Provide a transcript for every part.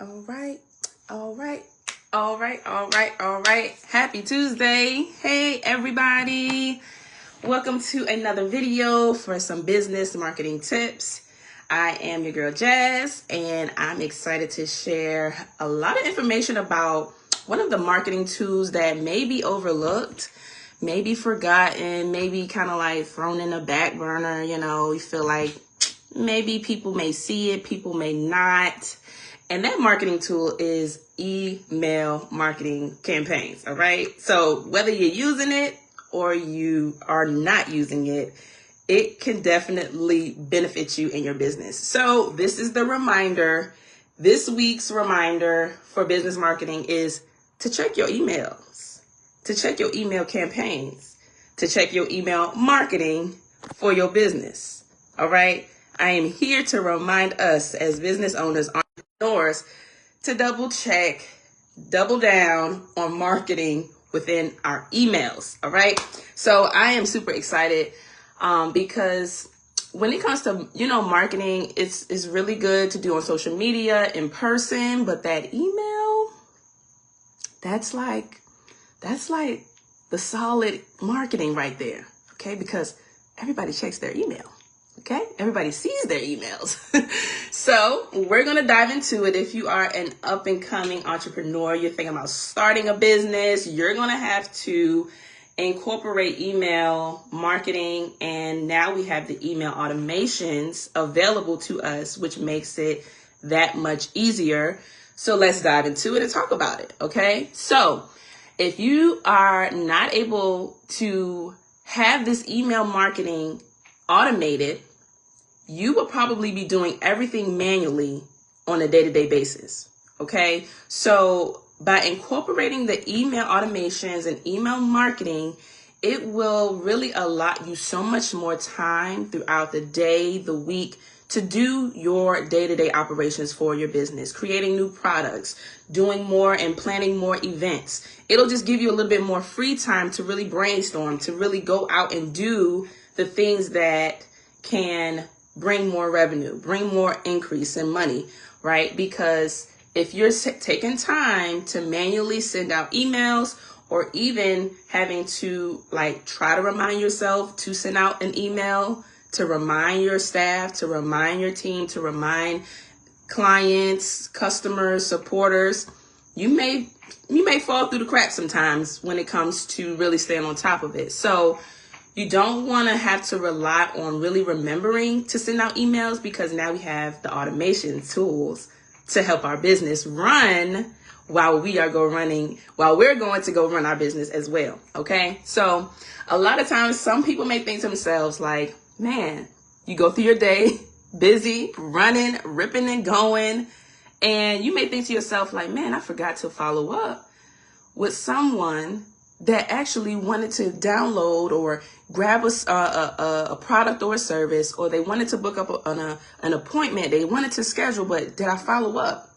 All right, all right, all right, all right, all right. Happy Tuesday. Hey, everybody. Welcome to another video for some business marketing tips. I am your girl Jazz, and I'm excited to share a lot of information about one of the marketing tools that may be overlooked, maybe forgotten, maybe kind of like thrown in the back burner. You feel like maybe people may see it, people may not. And that marketing tool is email marketing campaigns, all right? So whether you're using it or you are not using it, it can definitely benefit you in your business. So this is the reminder. This week's reminder for business marketing is to check your emails, to check your email campaigns, to check your email marketing for your business, all right? I am here to remind us as business owners, entrepreneurs, to double check, double down on marketing within our emails. All right. So I am super excited because when it comes to, marketing, it's really good to do on social media, in person, but that email, that's like the solid marketing right there. Okay. Because everybody checks their email. Okay, everybody sees their emails. So we're going to dive into it. If you are an up and coming entrepreneur, you're thinking about starting a business, you're going to have to incorporate email marketing. And now we have the email automations available to us, which makes it that much easier. So let's dive into it and talk about it. Okay, so if you are not able to have this email marketing automated, you will probably be doing everything manually on a day-to-day basis. Okay. So by incorporating the email automations and email marketing, it will really allot you so much more time throughout the day, the week, to do your day-to-day operations for your business, creating new products, doing more and planning more events. It'll just give you a little bit more free time to really brainstorm, to really go out and do the things that can bring more revenue, bring more increase in money, right? Because if you're taking time to manually send out emails, or even having to try to remind yourself to send out an email, to remind your staff, to remind your team, to remind clients, customers, supporters, you may fall through the cracks sometimes when it comes to really staying on top of it. So you don't want to have to rely on really remembering to send out emails, because now we have the automation tools to help our business run while we're going to go run our business as well. Okay. So a lot of times some people may think to themselves like, man, you go through your day busy, running, ripping and going. And you may think to yourself like, man, I forgot to follow up with someone that actually wanted to download or grab a product or a service, or they wanted to book up an appointment. They wanted to schedule, but did I follow up?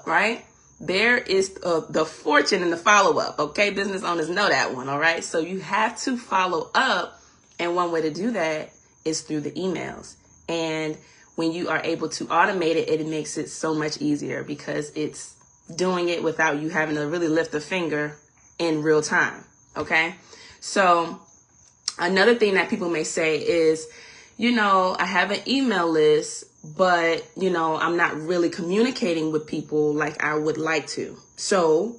Right? There is the fortune in the follow-up. Okay, business owners know that one. All right, so you have to follow up, and one way to do that is through the emails. And when you are able to automate it, it makes it so much easier, because it's doing it without you having to really lift a finger in real time. Okay. So another thing that people may say is, I have an email list, but, I'm not really communicating with people like I would like to. So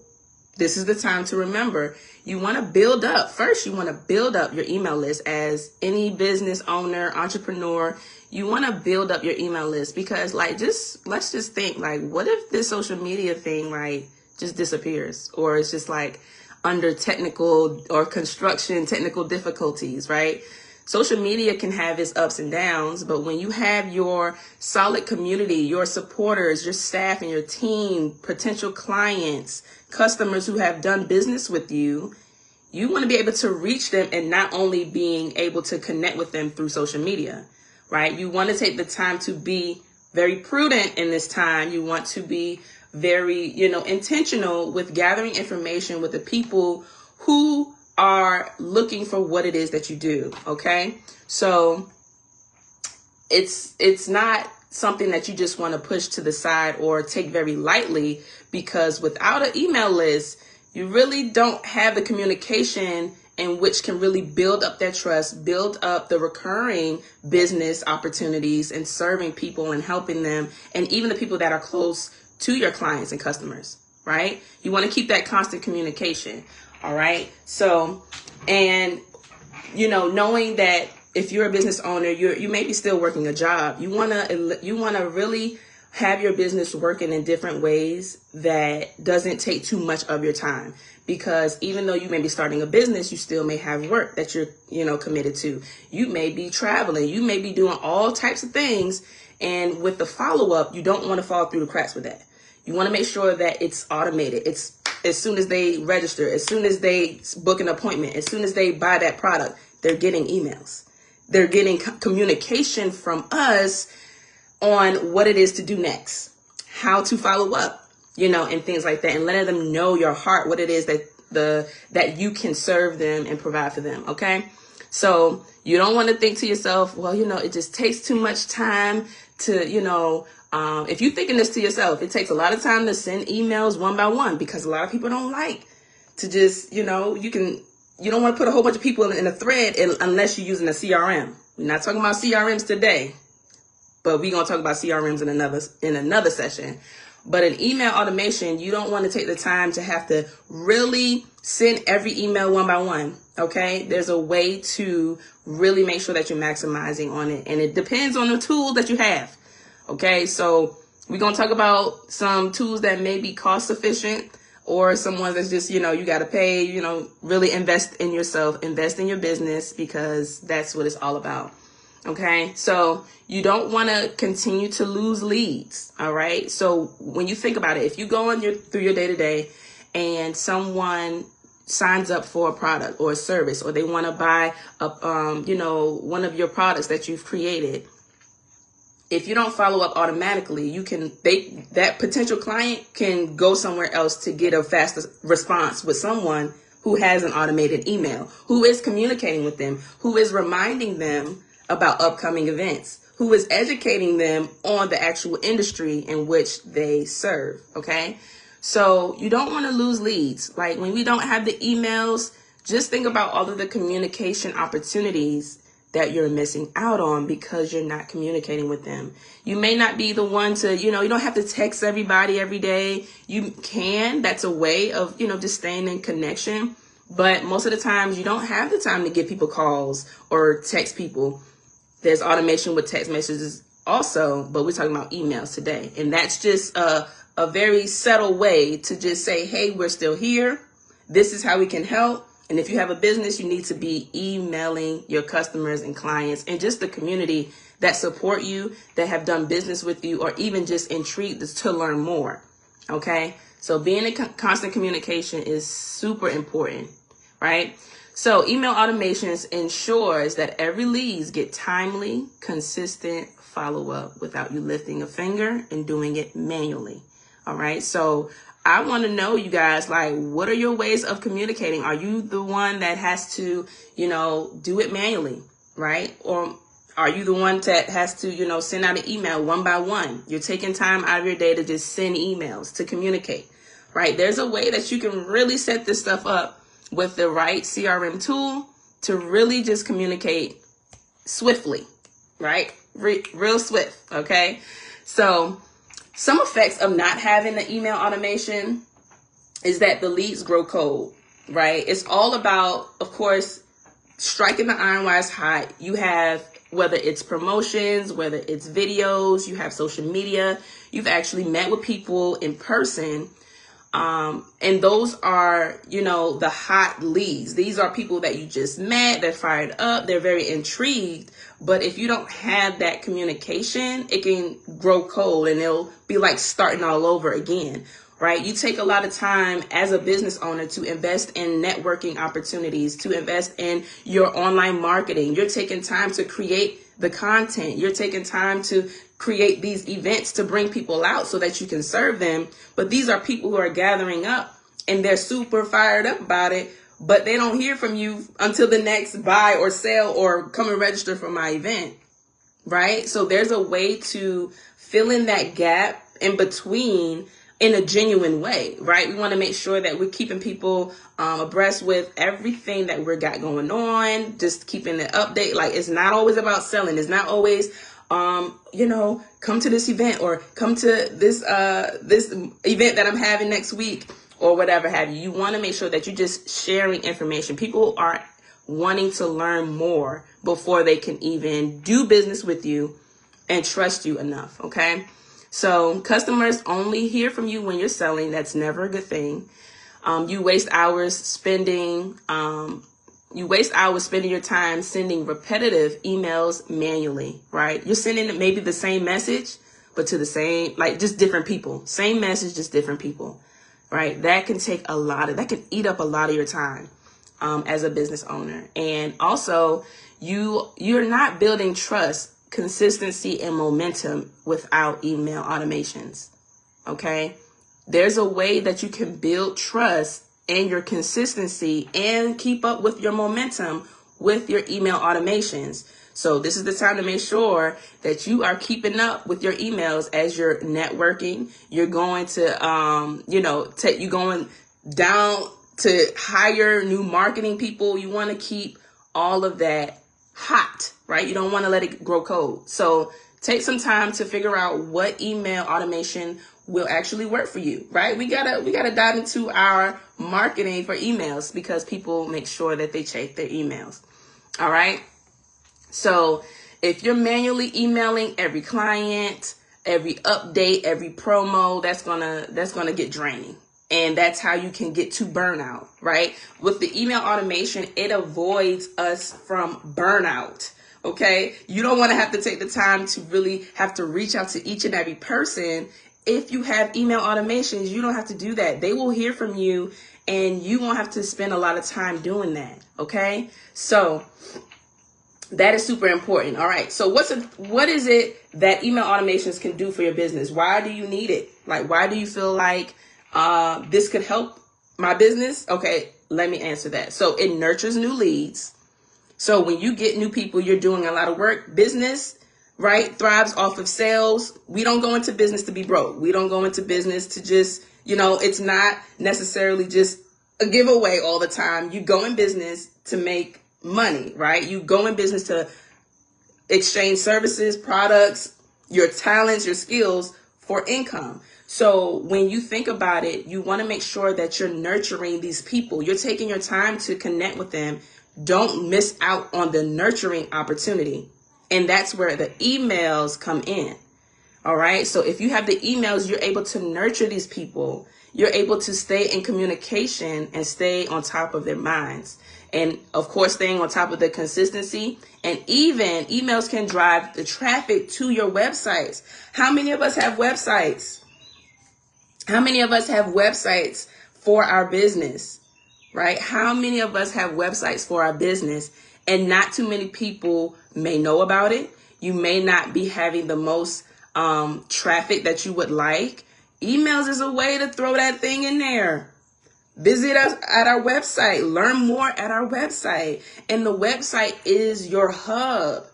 this is the time to remember, you want to build up. First, you want to build up your email list. As any business owner, entrepreneur, you want to build up your email list, because let's just think, what if this social media thing, just disappears, or it's just under technical difficulties, right? Social media can have its ups and downs, but when you have your solid community, your supporters, your staff and your team, potential clients, customers who have done business with you, you want to be able to reach them, and not only being able to connect with them through social media, right? You want to take the time to be very prudent in this time. You want to be very, intentional with gathering information with the people who are looking for what it is that you do. Okay. So it's not something that you just want to push to the side or take very lightly, because without an email list, you really don't have the communication in which can really build up that trust, build up the recurring business opportunities and serving people and helping them, and even the people that are close to your clients and customers, right? You want to keep that constant communication, all right? So, and, you know, knowing that if you're a business owner, you may be still working a job. You want to really have your business working in different ways that doesn't take too much of your time. Because even though you may be starting a business, you still may have work that you're, you know, committed to. You may be traveling. You may be doing all types of things. And with the follow-up, you don't want to fall through the cracks with that. You want to make sure that it's automated. It's as soon as they register, as soon as they book an appointment, as soon as they buy that product, they're getting emails. They're getting communication from us on what it is to do next, how to follow up, you know, and things like that, and letting them know your heart, what it is that you can serve them and provide for them. Okay. So you don't want to think to yourself, well, you know, it just takes too much time to, you know, if you're thinking this to yourself, it takes a lot of time to send emails one by one, because a lot of people don't like to just, you know, you don't want to put a whole bunch of people in a thread unless you're using a CRM. We're not talking about CRMs today, but we're going to talk about CRMs in another session. But an email automation, you don't want to take the time to have to really send every email one by one. Okay. There's a way to really make sure that you're maximizing on it. And it depends on the tool that you have. Okay. So we're going to talk about some tools that may be cost efficient, or some ones that's just, you know, you got to pay, you know, really invest in yourself, invest in your business, because that's what it's all about. Okay. So you don't want to continue to lose leads. All right. So when you think about it, if you go through your day to day and someone signs up for a product or a service, or they want to buy you know, one of your products that you've created, if you don't follow up automatically, that potential client can go somewhere else to get a faster response with someone who has an automated email, who is communicating with them, who is reminding them about upcoming events, who is educating them on the actual industry in which they serve. Okay. So you don't want to lose leads. Like when we don't have the emails, just think about all of the communication opportunities that you're missing out on because you're not communicating with them. You may not be the one to, you know, you don't have to text everybody every day. You can, that's a way of, you know, just staying in connection. But most of the times you don't have the time to give people calls or text people. There's automation with text messages also, but we're talking about emails today. And that's just a very subtle way to just say, hey, we're still here. This is how we can help. And if you have a business, you need to be emailing your customers and clients and just the community that support you, that have done business with you, or even just intrigued to learn more. Okay. So being in constant communication is super important, right? So email automations ensures that every leads get timely, consistent follow-up without you lifting a finger and doing it manually. All right. So I want to know, you guys, like, what are your ways of communicating? Are you the one that has to, you know, do it manually, right? Or are you the one that has to, you know, send out an email one by one? You're taking time out of your day to just send emails, to communicate, right? There's a way that you can really set this stuff up with the right CRM tool to really just communicate swiftly, right? Real swift. Okay. So some effects of not having the email automation is that the leads grow cold, right? It's all about, of course, striking the iron while it's hot. You have, whether it's promotions, whether it's videos, you have social media, you've actually met with people in person. And those are, you know, the hot leads. These are people that you just met, they're fired up, they're very intrigued. But if you don't have that communication, it can grow cold and it'll be like starting all over again, right? You take a lot of time as a business owner to invest in networking opportunities, to invest in your online marketing. You're taking time to create the content. You're taking time to create these events to bring people out so that you can serve them. But these are people who are gathering up and they're super fired up about it, but they don't hear from you until the next buy or sell or come and register for my event. right? So there's a way to fill in that gap in between in a genuine way, right? We want to make sure that we're keeping people abreast with everything that we got going on, just keeping the update. Like, it's not always about selling. It's not always, come to this event or come to this event that I'm having next week or whatever have you. You want to make sure that you're just sharing information. People are wanting to learn more before they can even do business with you and trust you enough, okay? So customers only hear from you when you're selling. That's never a good thing. You waste hours spending your time sending repetitive emails manually, right? You're sending maybe the same message, but to the same, like, just different people. Same message, just different people, right? That can eat up a lot of your time as a business owner. And also, you're not building trust, consistency, and momentum without email automations, okay? There's a way that you can build trust and your consistency and keep up with your momentum with your email automations. So this is the time to make sure that you are keeping up with your emails as you're networking. You're going to, you're going down to hire new marketing people. You want to keep all of that hot, right? You don't want to let it grow cold. So take some time to figure out what email automation will actually work for you, right? We gotta dive into our marketing for emails because people make sure that they check their emails. All right. So if you're manually emailing every client, every update, every promo, that's gonna get draining. And that's how you can get to burnout, right? With the email automation, it avoids us from burnout. Okay. You don't want to have to take the time to really have to reach out to each and every person. If you have email automations, you don't have to do that. They will hear from you and you won't have to spend a lot of time doing that. Okay. So that is super important. All right. So what is it that email automations can do for your business? Why do you need it? Like, why do you feel like this could help my business? Okay, let me answer that. So it nurtures new leads. So when you get new people, you're doing a lot of work. Business, right, thrives off of sales. We don't go into business to be broke. We don't go into business to just, it's not necessarily just a giveaway all the time. You go in business to make money, right? You go in business to exchange services, products, your talents, your skills for income. So when you think about it, you want to make sure that you're nurturing these people. You're taking your time to connect with them. Don't miss out on the nurturing opportunity. And that's where the emails come in. All right. So if you have the emails, you're able to nurture these people. You're able to stay in communication and stay on top of their minds. And of course, staying on top of the consistency. And even emails can drive the traffic to your websites. How many of us have websites? How many of us have websites for our business, right? How many of us have websites for our business and not too many people may know about it? You may not be having the most traffic that you would like. Emails is a way to throw that thing in there. Visit us at our website. Learn more at our website. And the website is your hub.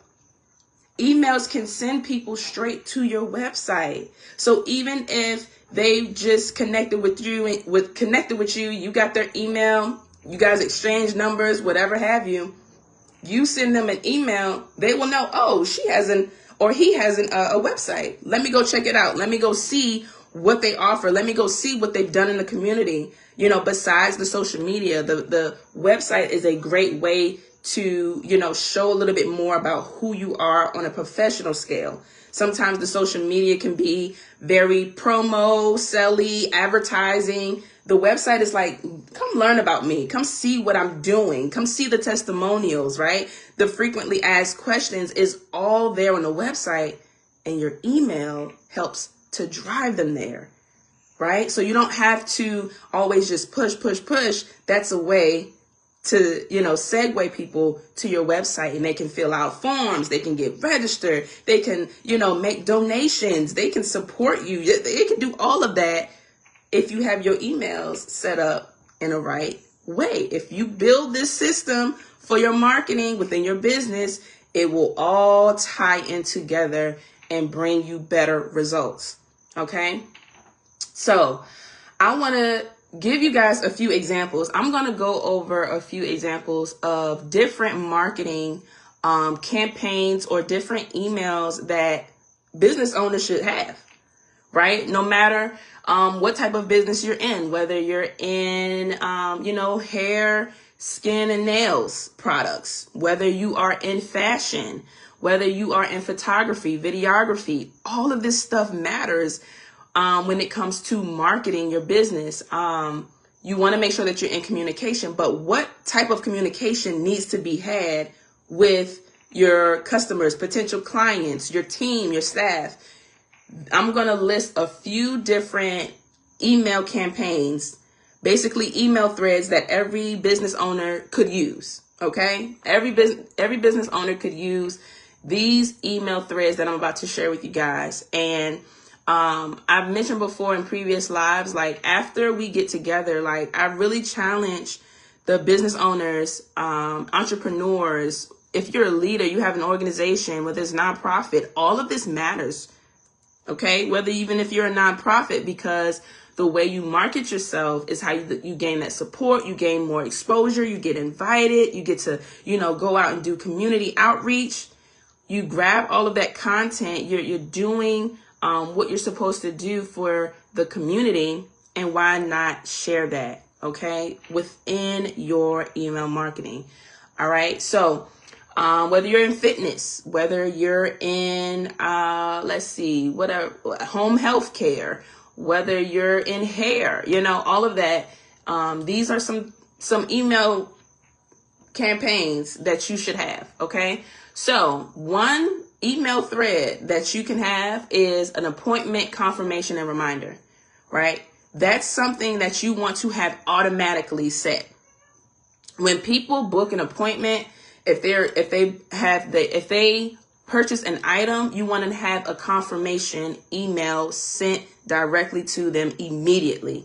Emails can send people straight to your website. So even if they just connected with you, you got their email, you guys exchange numbers, whatever have you, you send them an email, they will know, oh, he has a website. Let me go check it out. Let me go see what they offer. Let me go see what they've done in the community. Besides the social media, the website is a great way to, show a little bit more about who you are on a professional scale. Sometimes the social media can be very promo, selly, advertising. The website is like, come learn about me. Come see what I'm doing. Come see the testimonials, right? The frequently asked questions is all there on the website, and your email helps to drive them there, right? So you don't have to always just push. That's a way to, segue people to your website, and they can fill out forms. They can get registered. They can, make donations. They can support you. They can do all of that if you have your emails set up in a right way. If you build this system for your marketing within your business, It will all tie in together and bring you better results. Okay. So I want to give you guys a few examples. I'm going to go over a few examples of different marketing campaigns or different emails that business owners should have, right? No matter what type of business you're in, whether you're in, hair, skin and nails products, whether you are in fashion, whether you are in photography, videography, all of this stuff matters when it comes to marketing your business. You want to make sure that you're in communication, but what type of communication needs to be had with your customers, potential clients, your team, your staff? I'm going to list a few different email campaigns, basically email threads that every business owner could use. Okay. Every business owner could use these email threads that I'm about to share with you guys. And I've mentioned before in previous lives, like after we get together, like I really challenge the business owners, entrepreneurs. If you're a leader, you have an organization, whether it's nonprofit, all of this matters. Okay. Whether even if you're a nonprofit, because the way you market yourself is how you gain that support, you gain more exposure, you get invited, you get to, go out and do community outreach. You grab all of that content, you're doing what you're supposed to do for the community, and why not share that, okay, within your email marketing. All right. So whether you're in fitness, whether you're in, home health care, whether you're in hair, all of that. These are some email campaigns that you should have. Okay. So one email thread that you can have is an appointment confirmation and reminder, right? That's something that you want to have automatically set. When people book an appointment, if they purchase an item, you want to have a confirmation email sent directly to them immediately.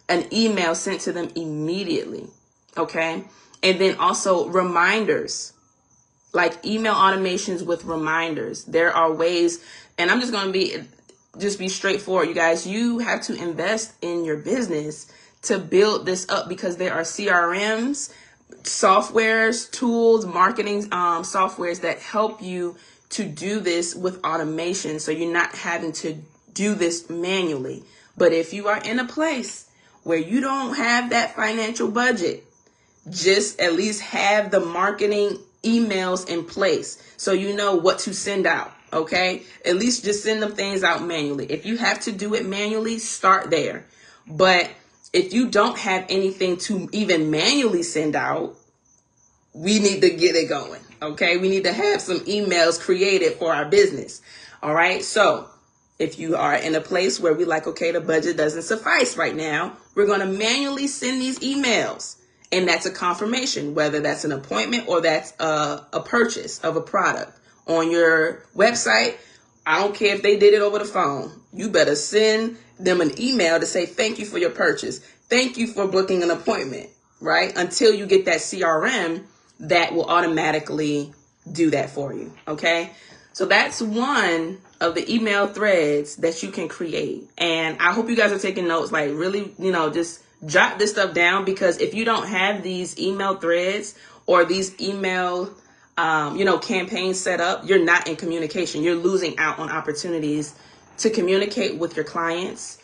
An email sent to them immediately. Okay. And then also reminders, like email automations with reminders. There are ways, and I'm just going to be straightforward, you guys. You have to invest in your business to build this up, because there are CRMs, softwares, tools, marketing softwares that help you to do this with automation, so you're not having to do this manually. But if you are in a place where you don't have that financial budget, just at least have the marketing emails in place so you know what to send out. Okay, at least just send them things out manually. If you have to do it manually, start there. But if you don't have anything to even manually send out, we need to get it going. Okay, we need to have some emails created for our business. All right. So if you are in a place where we like, okay, the budget doesn't suffice right now, we're going to manually send these emails. And that's a confirmation, whether that's an appointment or that's a purchase of a product on your website. I don't care if they did it over the phone. You better send them an email to say, thank you for your purchase. Thank you for booking an appointment, right? Until you get that CRM that will automatically do that for you. Okay. So that's one of the email threads that you can create. And I hope you guys are taking notes, like really, just jot this stuff down, because if you don't have these email threads or these email, campaigns set up, you're not in communication. You're losing out on opportunities to communicate with your clients.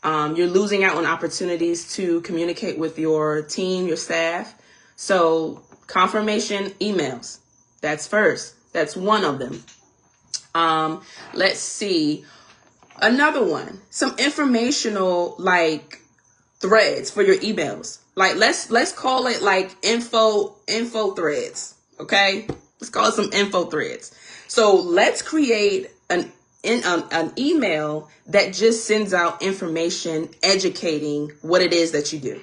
You're losing out on opportunities to communicate with your team, your staff. So confirmation emails, that's first. That's one of them. Let's see. Another one, some informational threads for your emails. Like let's call it like info threads. Okay. Let's call it some info threads. So let's create an email that just sends out information educating what it is that you do.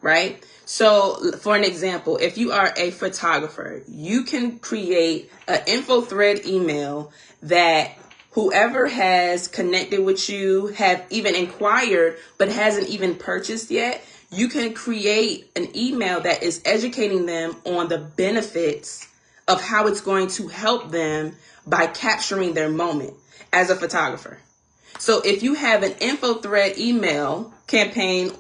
Right. So for an example, if you are a photographer, you can create an info thread email that whoever has connected with you, have even inquired, but hasn't even purchased yet, you can create an email that is educating them on the benefits of how it's going to help them by capturing their moment as a photographer. So if you have an info thread email campaign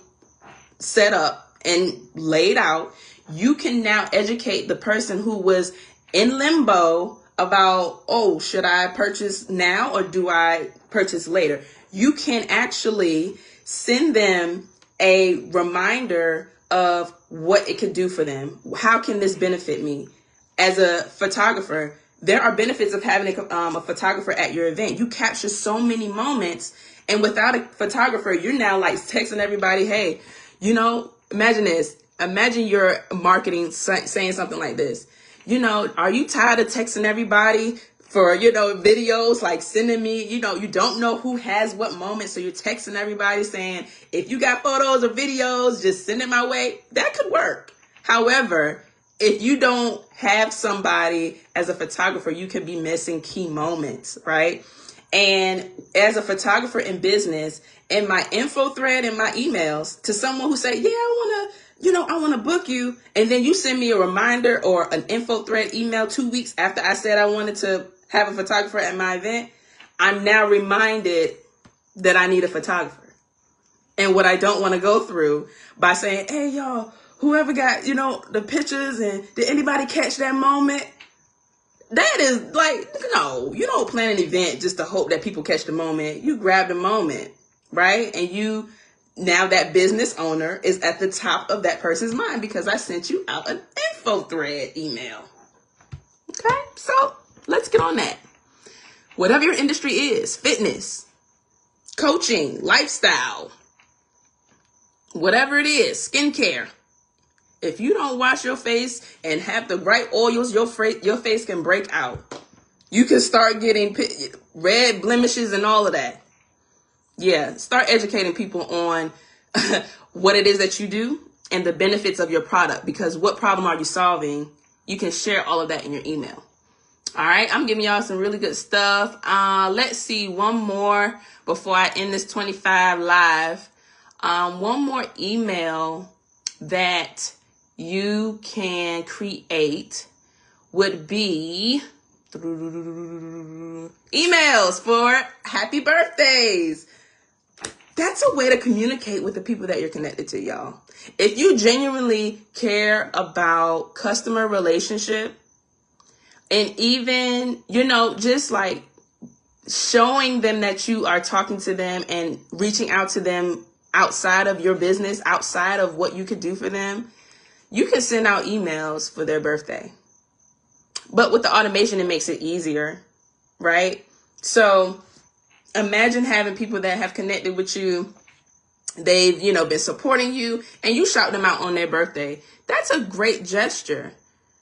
set up and laid out, you can now educate the person who was in limbo about, oh, should I purchase now or do I purchase later? You can actually send them a reminder of what it could do for them. How can this benefit me? As a photographer, there are benefits of having a photographer at your event. You capture so many moments, and without a photographer, you're now like texting everybody, hey, you know, imagine this. Imagine your marketing saying something like this. You know, are you tired of texting everybody for, you know, videos, like sending me, you know, you don't know who has what moment. So you're texting everybody saying, if you got photos or videos, just send it my way. That could work. However, if you don't have somebody as a photographer, you could be missing key moments, right? And as a photographer in business, in my info thread in my emails to someone who say, yeah, I want to book you. And then you send me a reminder or an info thread email 2 weeks after I said I wanted to have a photographer at my event. I'm now reminded that I need a photographer. And what I don't want to go through by saying, hey, y'all, whoever got, you know, the pictures and did anybody catch that moment? That is like, no, you don't plan an event just to hope that people catch the moment. You grab the moment, right? And you, now that business owner is at the top of that person's mind because I sent you out an info thread email. Okay, so let's get on that. Whatever your industry is, fitness, coaching, lifestyle, whatever it is, skincare. If you don't wash your face and have the right oils, your face can break out. You can start getting red blemishes and all of that. Yeah, start educating people on what it is that you do and the benefits of your product, because what problem are you solving? You can share all of that in your email. All right, I'm giving y'all some really good stuff. Let's see one more before I end this 25 live. One more email that you can create would be emails for happy birthdays. That's a way to communicate with the people that you're connected to, y'all. If you genuinely care about customer relationship and even, you know, just like showing them that you are talking to them and reaching out to them outside of your business, outside of what you could do for them, you can send out emails for their birthday. But with the automation, it makes it easier, right? So imagine having people that have connected with you. They've, you know, been supporting you and you shout them out on their birthday. That's a great gesture.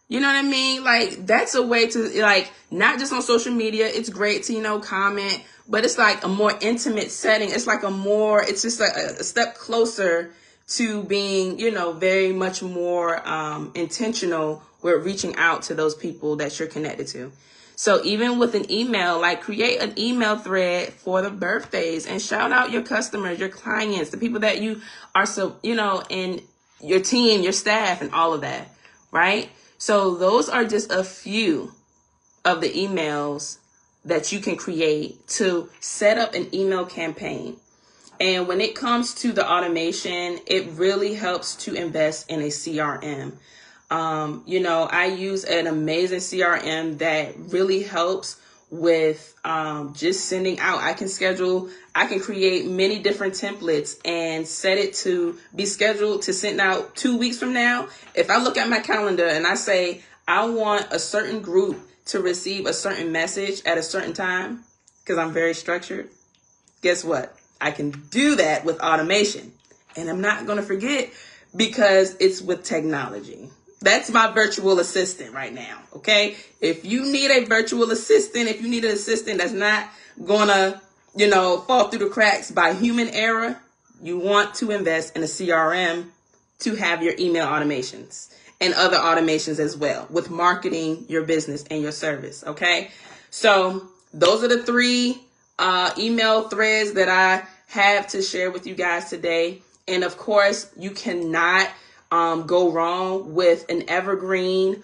You know what I mean? Like, that's a way to, like, not just on social media. It's great to, you know, comment, but it's like a more intimate setting. It's like it's just like a step closer to being, you know, very much more intentional with reaching out to those people that you're connected to. So even with an email, like create an email thread for the birthdays and shout out your customers, your clients, the people that you are, so, you know, and your team, your staff and all of that, right? So those are just a few of the emails that you can create to set up an email campaign. And when it comes to the automation, it really helps to invest in a CRM. You know, I use an amazing CRM that really helps with just sending out. I can create many different templates and set it to be scheduled to send out 2 weeks from now. If I look at my calendar and I say, I want a certain group to receive a certain message at a certain time, because I'm very structured, guess what? I can do that with automation. And I'm not going to forget because it's with technology. That's my virtual assistant right now, okay? If you need a virtual assistant, if you need an assistant that's not going to, you know, fall through the cracks by human error, you want to invest in a CRM to have your email automations and other automations as well with marketing your business and your service, okay? So those are the 3 email threads that I have to share with you guys today. And of course, you cannot go wrong with an evergreen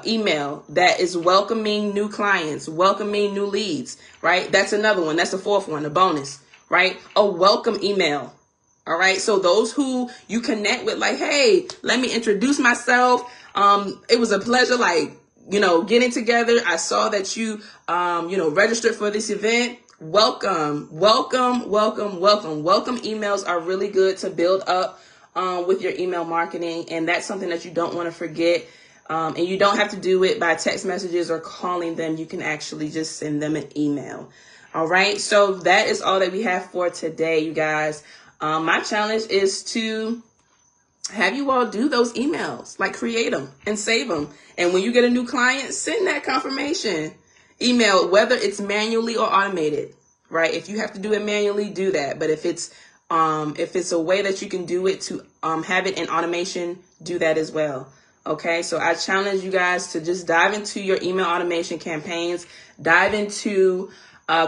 email that is welcoming new clients, welcoming new leads, right? That's another one. That's the fourth one, a bonus, right? A welcome email. All right. So those who you connect with, like, hey, let me introduce myself. It was a pleasure, like, getting together. I saw that you, registered for this event. Welcome, welcome, welcome, welcome. Welcome emails are really good to build up with your email marketing. And that's something that you don't want to forget. And you don't have to do it by text messages or calling them. You can actually just send them an email. All right. So that is all that we have for today, you guys. My challenge is to have you all do those emails, like create them and save them. And when you get a new client, send that confirmation email, whether it's manually or automated, right? If you have to do it manually, do that. But if it's a way that you can do it to have it in automation, do that as well. Okay, so I challenge you guys to just dive into your email automation campaigns, dive into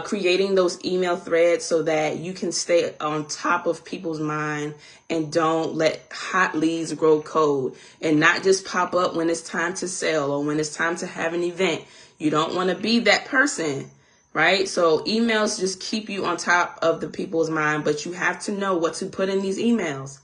creating those email threads so that you can stay on top of people's mind and don't let hot leads grow cold and not just pop up when it's time to sell or when it's time to have an event. You don't want to be that person, right? So emails just keep you on top of the people's mind, but you have to know what to put in these emails,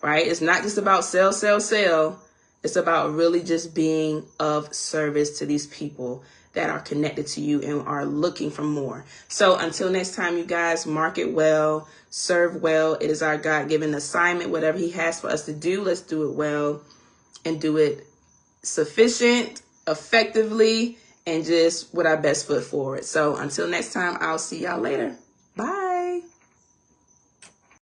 right? It's not just about sell, sell, sell. It's about really just being of service to these people that are connected to you and are looking for more. So until next time, you guys, market well, serve well. It is our God-given assignment. Whatever he has for us to do, let's do it well and do it sufficient, effectively, and just with our best foot forward. So until next time, I'll see y'all later.